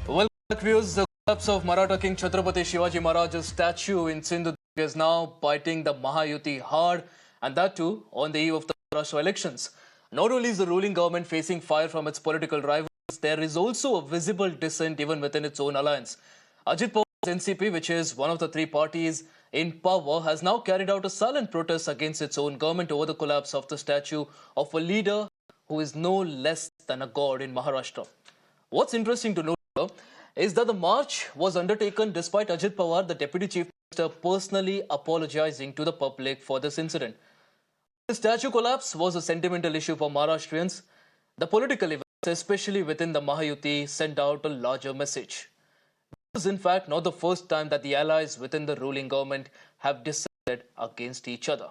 Well, viewers, the collapse of Maratha King Chhatrapati Shivaji Maharaj's statue in Sindhudurg is now biting the Mahayuti hard, and that too on the eve of the Maharashtra elections. Not only is the ruling government facing fire from its political rivals, there is also a visible dissent even within its own alliance. Ajit Pawar's NCP, which is one of the three parties in power, has now carried out a silent protest against its own government over the collapse of the statue of a leader who is no less than a god in Maharashtra. What's interesting to note is that the march was undertaken despite Ajit Pawar, the Deputy Chief Minister, personally apologizing to the public for this incident. The statue collapse was a sentimental issue for Maharashtrians. The political events, especially within the Mahayuti, sent out a larger message. This is in fact not the first time that the allies within the ruling government have dissented against each other.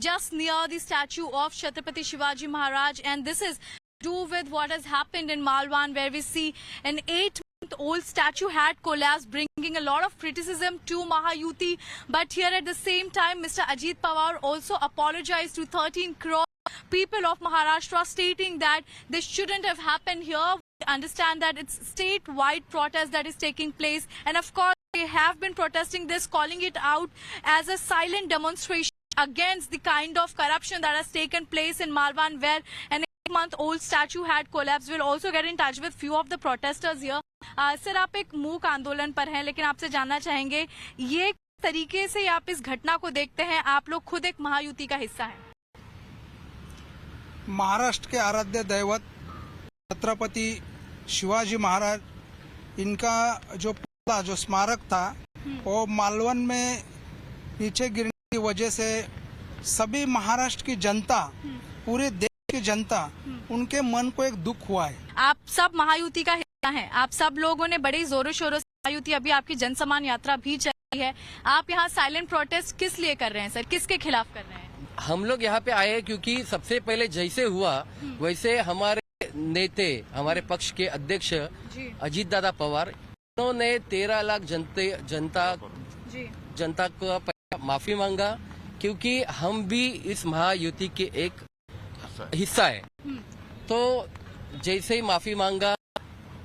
Just near the statue of Chhatrapati Shivaji Maharaj, and this is do with what has happened in Malvan, where we see an 8-month-old statue had collapsed, bringing a lot of criticism to Mahayuti. But here at the same time, Mr. Ajit Pawar also apologized to 13 crore people of Maharashtra, stating that this shouldn't have happened here. We understand that it's statewide protest that is taking place, and of course they have been protesting this, calling it out as a silent demonstration against the kind of corruption that has taken place in Malvan, where an 8-month-old statue had collapsed. We'll also get in touch with few of the protesters here. Sir, आप एक मूक आंदोलन पर हैं, लेकिन आपसे जानना चाहेंगे ये किस तरीके से आप इस घटना को देखते हैं? आप लोग खुद एक महायुति का हिस्सा हैं। महाराष्ट्र के आराध्य दैवत छत्रपति शिवाजी महाराज, इनका जो स्मारक था वो मालवन में नीचे गिरने की वजह से सभी महाराष्ट्र की जनता, पूरे देश की जनता, उनके मन को एक दुख हुआ है। आप सब महायुति का हिस्सा हैं, आप सब लोगों ने बड़े जोरों शोरों से महायुति, अभी आपकी जनसम्मान यात्रा भी चल रही है। आप यहाँ साइलेंट प्रोटेस्ट किस लिए कर रहे हैं सर, किसके खिलाफ कर रहे हैं? हम लोग यहाँ पे आए क्योंकि सबसे पहले जैसे हुआ वैसे हमारे नेता, हमारे पक्ष के अध्यक्ष अजीत दादा पवार, उन्होंने 13 लाख जनता को माफी मांगा, क्योंकि हम भी इस महायुति के एक हिस्सा है। तो जैसे ही माफी मांगा,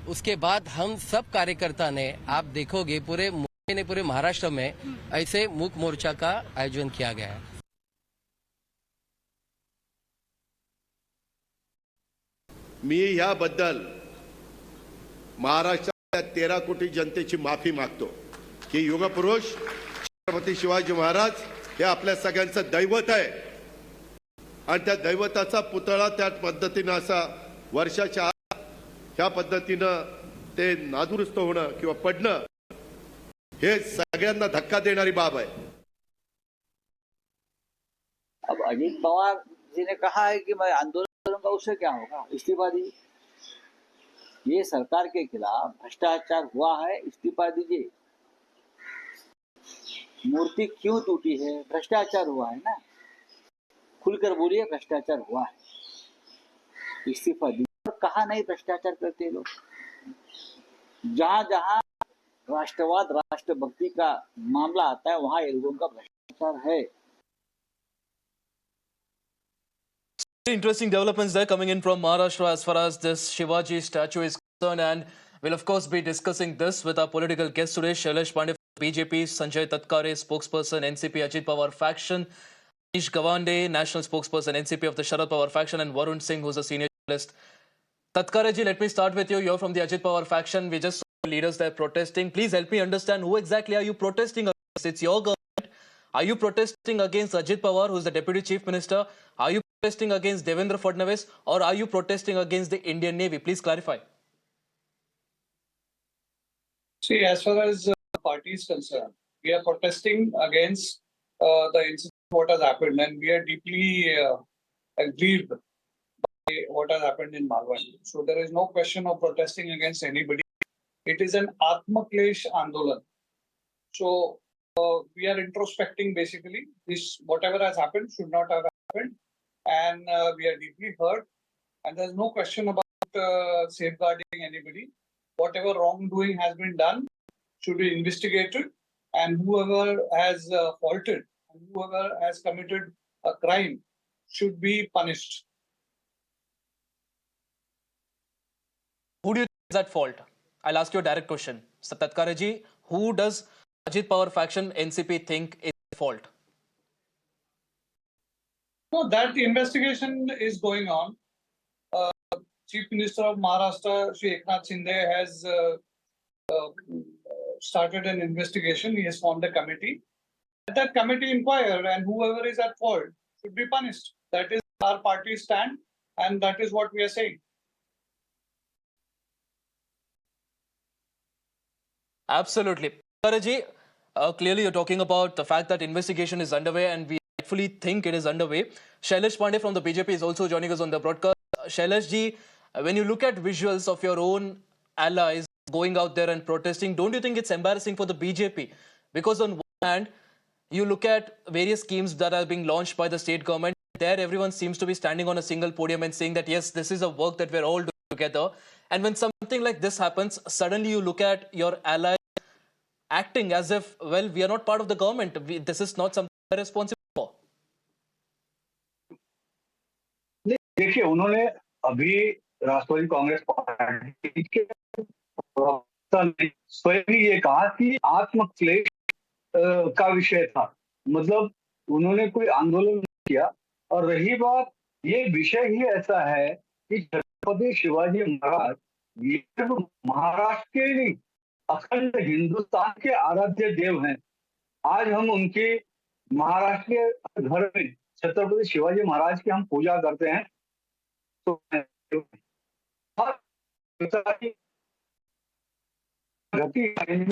उसके बाद हम सब कार्यकर्ता ने, आप देखोगे पूरे महाराष्ट्र में ऐसे मूक मोर्चा का आयोजन किया गया है। मी याबद्दल महाराष्ट्रातल्या 13 कोटी जनतेची माफी मागतो की युगपुरुष छत्रपती शिवाजी महाराज हे आपल्या सगळ्यांचं दैवत आहे, आणि त्या दैवताचा पुतळा त्या पद्धतीने असा वर्षाच्या ह्या पद्धतीनं ते नादुरुस्त होणं किंवा पडणं हे सगळ्यांना धक्का देणारी बाब आहे। अब अजीत पवार जी ने कहा है कि मैं आंदोलन करूंगा, उससे क्या होगा? इस्तीफा दीजिए। ये सरकार के खिलाफ भ्रष्टाचार हुआ है, इस्तीफा दीजिए। मूर्ति क्यों टूटी है? भ्रष्टाचार हुआ है ना, खुलकर बोलिए भ्रष्टाचार हुआ है, इस्तीफा दीजिए। कहा नहीं भ्रष्टाचार करते लोग? जहां जहां राष्ट्रवाद, राष्ट्रभक्ति का मामला आता है, वहां ये लोगों का भ्रष्टाचार है। Interesting developments there coming in from Maharashtra as far as this Shivaji statue is concerned, and we'll of course be discussing this with our political guest today, Shailesh Pandey, BJP, Sanjay Tatkare, spokesperson NCP Ajit Pawar faction, Anish Gawande, national spokesperson NCP of the Sharad Pawar faction, and Varun Singh, who's a senior journalist. Tatkare ji, let me start with you. You're from the Ajit Pawar faction. We just saw leaders there protesting. Please help me understand, who exactly are you protesting against? It's your government. Are you protesting against Ajit Pawar, who's the Deputy Chief Minister? Are you protesting against Devendra Fadnavis, or are you protesting against the Indian Navy? Please clarify. See, as far as the party is concerned, we are protesting against the incident, what has happened, and we are deeply aggrieved by what has happened in Malvan. So there is no question of protesting against anybody. It is an Atmaklesh Andolan. So we are introspecting basically. This, whatever has happened should not have happened, and we are deeply hurt, and there's no question about safeguarding anybody. Whatever wrongdoing has been done should be investigated, and whoever has faulted, and whoever has committed a crime should be punished. is at fault? I'll ask you a direct question. So, Tatkare ji, who does Ajit Pawar faction NCP think is at fault? No, that investigation is going on. Chief Minister of Maharashtra, Shri Eknath Shinde, has started an investigation. He has formed a committee. Let that committee inquire, and whoever is at fault should be punished. That is our party's stand, and that is what we are saying. Absolutely. Tatkare, clearly you're talking about the fact that investigation is underway and we rightfully think it is underway. Shailesh Pandey from the BJP is also joining us on the broadcast. Shailesh ji, when you look at visuals of your own allies going out there and protesting, don't you think it's embarrassing for the BJP? Because on one hand, you look at various schemes that are being launched by the state government. There, everyone seems to be standing on a single podium and saying that, yes, this is a work that we're all doing together. And when something like this happens, suddenly you look at your allies acting as if, well, we are not part of the government. This is not something we're responsible for. देखिए उन्होंने अभी राष्ट्रवादी Congress party के प्रवक्ता ने स्वयं ही ये कहा कि आत्मक्लेश का विषय था, मतलब उन्होंने कोई आंदोलन नहीं किया। और रही बात, ये विषय ही ऐसा है कि छत्रपति शिवाजी महाराज ये सिर्फ महाराष्ट्र के नहीं, अखंड हिंदुस्तान के आराध्य देव हैं। आज हम उनके महाराष्ट्र के घर में छत्रपति शिवाजी महाराज की हम पूजा करते हैं। तो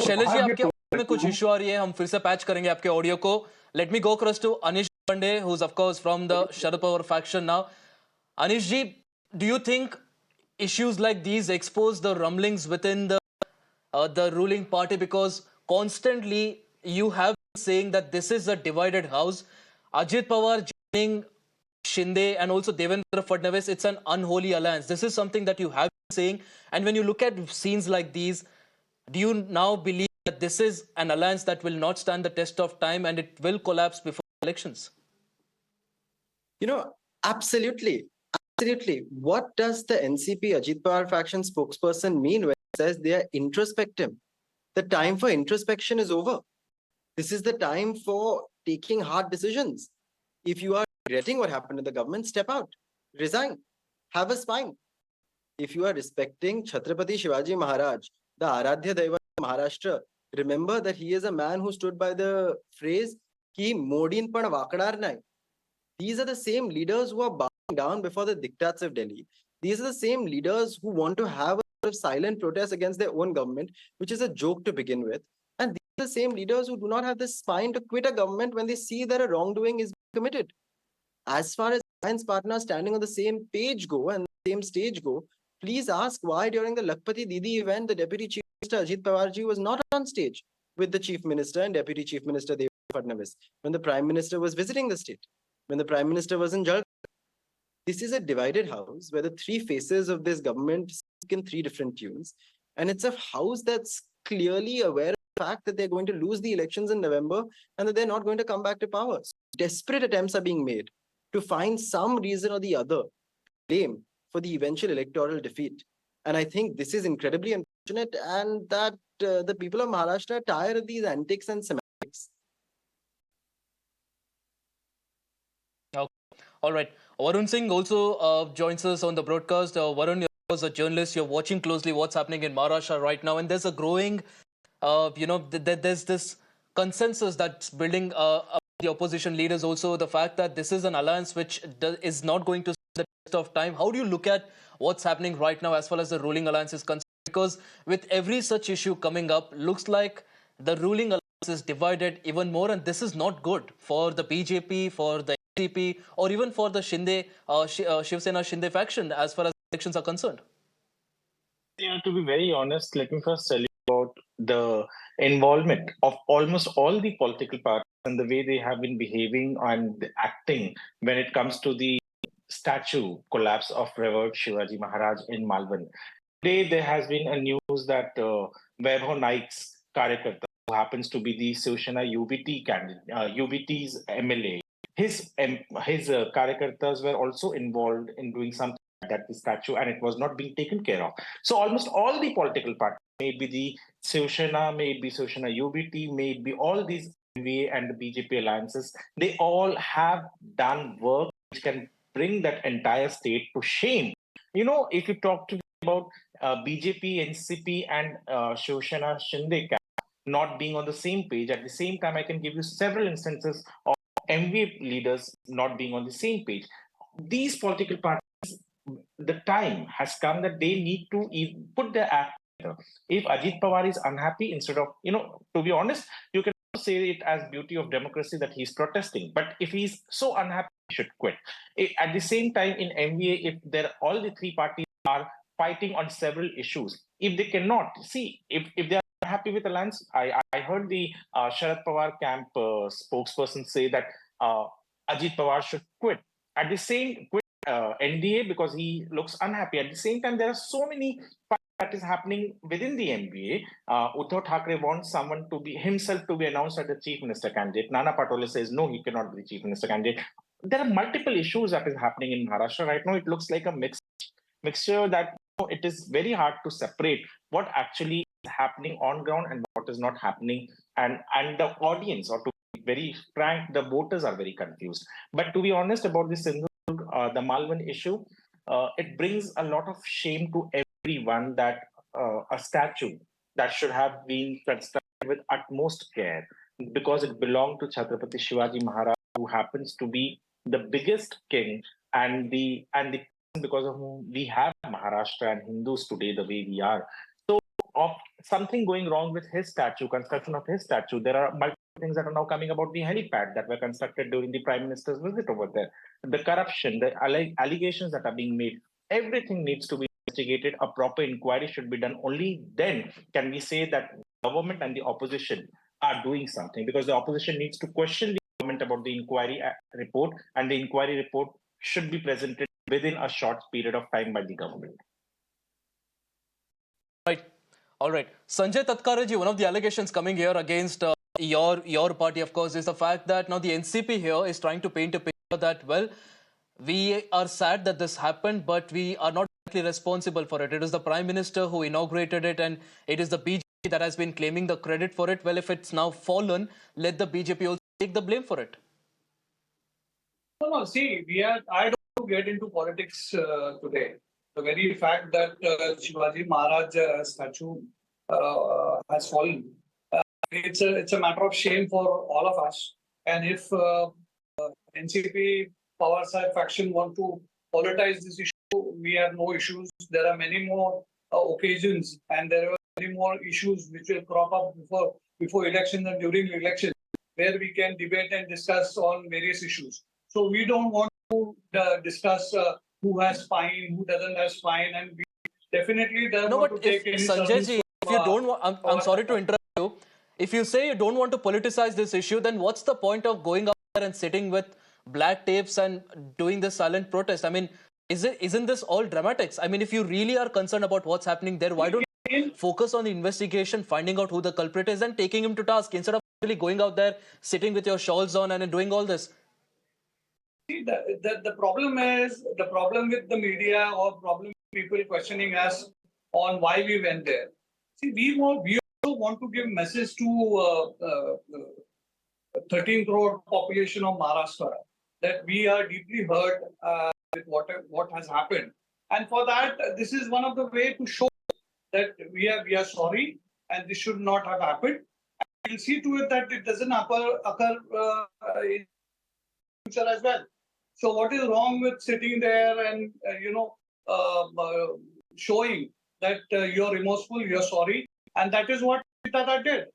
शैलेश जी, आपके ऑडियो में कुछ इशू आ रही है, हम फिर से पैच करेंगे आपके ऑडियो को. Let me go across to Anish Pandey, who's of course from the Sharad Pawar faction now. Anish ji, do you think issues like these expose the rumblings within the ruling party, because constantly you have been saying that this is a divided house? Ajit Pawar joining Shinde and also Devendra Fadnavis, it's an unholy alliance. This is something that you have been saying. And when you look at scenes like these, do you now believe that this is an alliance that will not stand the test of time and it will collapse before elections? You know, absolutely. Absolutely. What does the NCP Ajit Pawar faction spokesperson mean when he says they are introspective? The time for introspection is over. This is the time for taking hard decisions. If you are regretting what happened in the government, step out, resign, have a spine. If you are respecting Chhatrapati Shivaji Maharaj, the Aradhya Deva of Maharashtra, remember that he is a man who stood by the phrase, Ki Modin pan vakadar nahi. These are the same leaders who are bowing down before the diktats of Delhi. These are the same leaders who want to have a sort of silent protest against their own government, which is a joke to begin with. And these are the same leaders who do not have the spine to quit a government when they see that a wrongdoing is committed. As far as alliance partners standing on the same page go and the same stage go, please ask why during the Lakpati Didi event, the Deputy Chief Minister Ajit Pawar ji was not on stage with the Chief Minister and Deputy Chief Minister Devendra Fadnavis when the Prime Minister was visiting the state, when the Prime Minister was in Jalgaon. This is a divided house where the three faces of this government speak in three different tunes. And it's a house that's clearly aware of the fact that they're going to lose the elections in November and that they're not going to come back to power. So desperate attempts are being made to find some reason or the other to blame for the eventual electoral defeat. And I think this is incredibly unfortunate, and that the people of Maharashtra are tired of these antics and semantics. All right. Varun Singh also joins us on the broadcast. Varun, you're a journalist. You're watching closely what's happening in Maharashtra right now. And there's a growing, there's this consensus that's building up the opposition leaders also. The fact that this is an alliance which is not going to stand the test of time. How do you look at what's happening right now as far as the ruling alliance is concerned? Because with every such issue coming up, looks like the ruling alliance is divided even more. And this is not good for the BJP, for the NCP, or even for the Shinde, Shiv Sena Shinde faction as far as elections are concerned. Yeah, to be very honest, let me first tell you about the involvement of almost all the political parties and the way they have been behaving and acting when it comes to the statue collapse of revered Shivaji Maharaj in Malvan. Today, there has been a news that Vaibhav Naik's Karyakarta, who happens to be the Shiv Sena UBT candidate, UBT's MLA, his Karyakartas were also involved in doing something that the statue, and it was not being taken care of. So almost all the political parties, maybe the Shivsena, maybe Shivsena UBT, maybe all these NVA and the BJP alliances, they all have done work which can bring that entire state to shame. If you talk to me about BJP, NCP, and Shivsena Shinde not being on the same page, at the same time, I can give you several instances of MVA leaders not being on the same page. These political parties, the time has come that they need to put their act together. If Ajit Pawar is unhappy, instead of, to be honest, you can say it as beauty of democracy that he's protesting. But if he's so unhappy, he should quit. At the same time, in MVA, if all the three parties are fighting on several issues, if they cannot, see, if they are happy with alliance, I heard the Sharad Pawar camp spokesperson say that Ajit Pawar should quit. At the same quit NDA because he looks unhappy. At the same time, there are so many that is happening within the NBA. Uddhav Thackeray wants someone to be himself to be announced as the chief minister candidate. Nana Patole says no, he cannot be the chief minister candidate. There are multiple issues that is happening in Maharashtra right now. It looks like a mixture that it is very hard to separate what actually is happening on ground and what is not happening, and the audience, or to be very frank, the voters are very confused. But to be honest about this sindhudurg, the Malvan issue, it brings a lot of shame to everyone that a statue that should have been constructed with utmost care, because it belonged to Chhatrapati Shivaji Maharaj, who happens to be the biggest king and the because of whom we have Maharashtra and Hindus today the way we are. So, of something going wrong with his statue, construction of his statue, there are multiple things that are now coming about the helipad that were constructed during the Prime Minister's visit over there. The corruption, the allegations that are being made, everything needs to be investigated. A proper inquiry should be done. Only then can we say that government and the opposition are doing something, because the opposition needs to question the government about the inquiry report, and the inquiry report should be presented within a short period of time by the government. Right. All right. Sanjay Tatkare ji, one of the allegations coming here against your party, of course, is the fact that now the NCP here is trying to paint a picture that, well, we are sad that this happened, but we are not directly responsible for it. It is the Prime Minister who inaugurated it, and it is the BJP that has been claiming the credit for it. Well, if it's now fallen, let the BJP also take the blame for it. No, see, I don't want to get into politics today. The very fact that Shivaji Maharaj statue has fallen, it's a matter of shame for all of us. And if NCP power side faction want to politicize this issue, we have no issues. There are many more occasions, and there are many more issues which will crop up before elections and during elections, where we can debate and discuss on various issues. So we don't want to discuss who has spine, who doesn't have spine, and we definitely don't want to take any Sanjay ji, if you don't want, I'm sorry to interrupt you. If you say you don't want to politicize this issue, then what's the point of going out there and sitting with black tapes and doing this silent protest? I mean, isn't this all dramatics? I mean, if you really are concerned about what's happening there, why don't you focus on the investigation, finding out who the culprit is, and taking him to task, instead of really going out there, sitting with your shawls on and doing all this? See, the problem with the media, or problem with people questioning us on why we went there. See, we also want to give message to 13 crore population of Maharashtra that we are deeply hurt with what has happened, and for that, this is one of the way to show that we are sorry and this should not have happened. And we'll see to it that it doesn't occur in future as well. So what is wrong with sitting there and showing that you're remorseful, you're sorry, and that is what Tata did.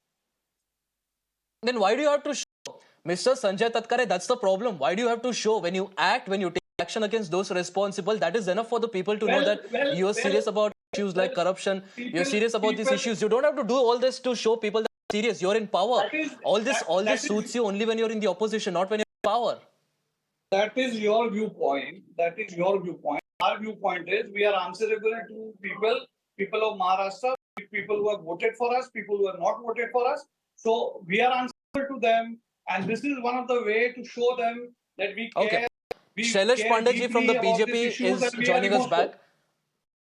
Then why do you have to show, Mr. Sanjay Tatkare? That's the problem. Why do you have to show? When you act, when you take action against those responsible, that is enough for the people to know that you are serious about issues like corruption. You're serious about these issues. You don't have to do all this to show people that you're serious. You're in power. All this suits you only when you're in the opposition, not when you're in power. That is your viewpoint. Our viewpoint is we are answerable to people of Maharashtra, people who have voted for us, people who have not voted for us. So we are answerable to them, and this is one of the way to show them that we care. Okay. We Shailesh care Pandey ji from the deeply about these BJP issues is and we are joining us remorseful. back.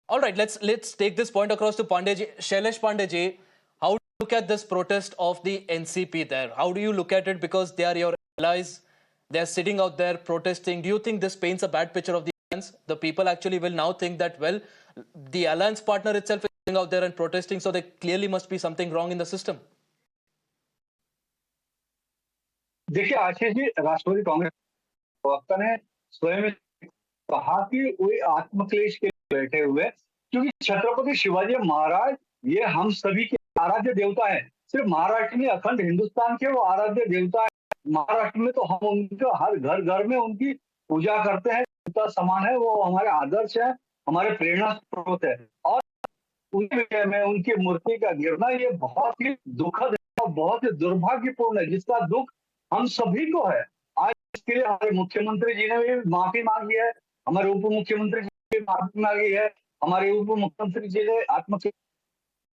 All right, let's take this point across to Pandey ji. Shailesh Pandey ji, how do you look at this protest of the NCP there? How do you look at it? Because they are your allies, they are sitting out there protesting. Do you think this paints a bad picture of the alliance? The people actually will now think that, well, the alliance partner itself is sitting out there and protesting, so there clearly must be something wrong in the system. देखिए आशीष जी, राष्ट्रवादी कांग्रेस प्रवक्ता ने स्वयं कहा कि कोई आत्मक्लेश के लिए बैठे हुए, क्योंकि छत्रपति शिवाजी महाराज ये हम सभी के आराध्य देवता है। सिर्फ महाराष्ट्र में, अखंड हिंदुस्तान के वो आराध्य देवता है। महाराष्ट्र में तो हम उनका हर घर घर में उनकी पूजा करते हैं, देवता समान है, वो हमारे आदर्श है, हमारे प्रेरणा स्रोत है। और उनके विषय में उनकी मूर्ति का गिरना ये बहुत ही दुखद है और बहुत ही दुर्भाग्यपूर्ण है, जिसका दुख हम सभी को है। आज इसके लिए हमारे मुख्यमंत्री जी ने भी माफी मांगी है, हमारे उप मुख्यमंत्री जी ने भी माफी मांगी है, हमारे उप मुख्यमंत्री जी ने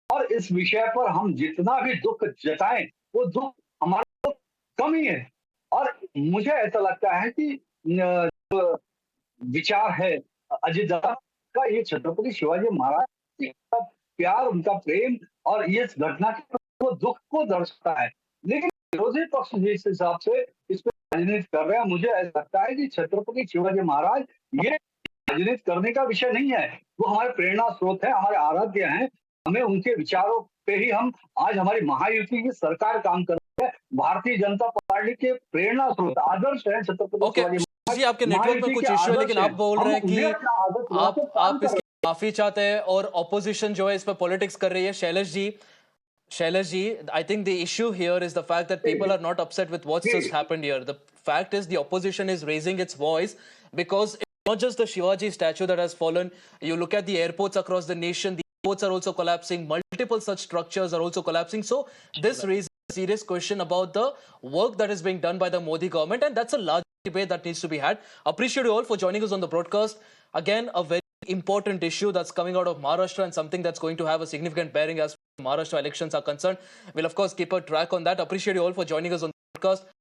और इस विषय पर हम जितना भी दुख जताएं वो दुख हमारा कम ही है। और मुझे ऐसा लगता है कि जो विचार है अजीत दादा का, ये छत्रपति शिवाजी महाराज का प्यार, उनका प्रेम और इस घटना के वो दुख को दर्शाता है। लेकिन विरोधी पक्ष जिस हिसाब से इस पर राजनीति कर रहे हैं, मुझे ऐसा लगता है कि छत्रपति शिवाजी महाराज ये राजनीति करने का विषय नहीं है, वो हमारे प्रेरणा स्रोत है, हमारे आराध्य हैं। हमें उनके विचारों पे ही हम आज हमारी महायुति की सरकार काम कर रही है। भारतीय जनता पार्टी के प्रेरणा स्रोत आदर्श है छत्रपति शिवाजी महाराज। जी, आपके नेटवर्क में कुछ इश्यू है, लेकिन आप बोल रहे हैं कि आप इसकी माफी चाहते हैं और ऑपोजिशन जो है इस पर पॉलिटिक्स कर रही है। Shailesh ji, I think the issue here is the fact that people are not upset with what's just happened here. The fact is the opposition is raising its voice because it's not just the Shivaji statue that has fallen. You look at the airports across the nation, the airports are also collapsing. Multiple such structures are also collapsing. So this raises a serious question about the work that is being done by the Modi government, and that's a large debate that needs to be had. Appreciate you all for joining us on the broadcast. Again, a very important issue that's coming out of Maharashtra and something that's going to have a significant bearing as Maharashtra elections are concerned. We'll of course keep a track on that. Appreciate you all for joining us on the podcast.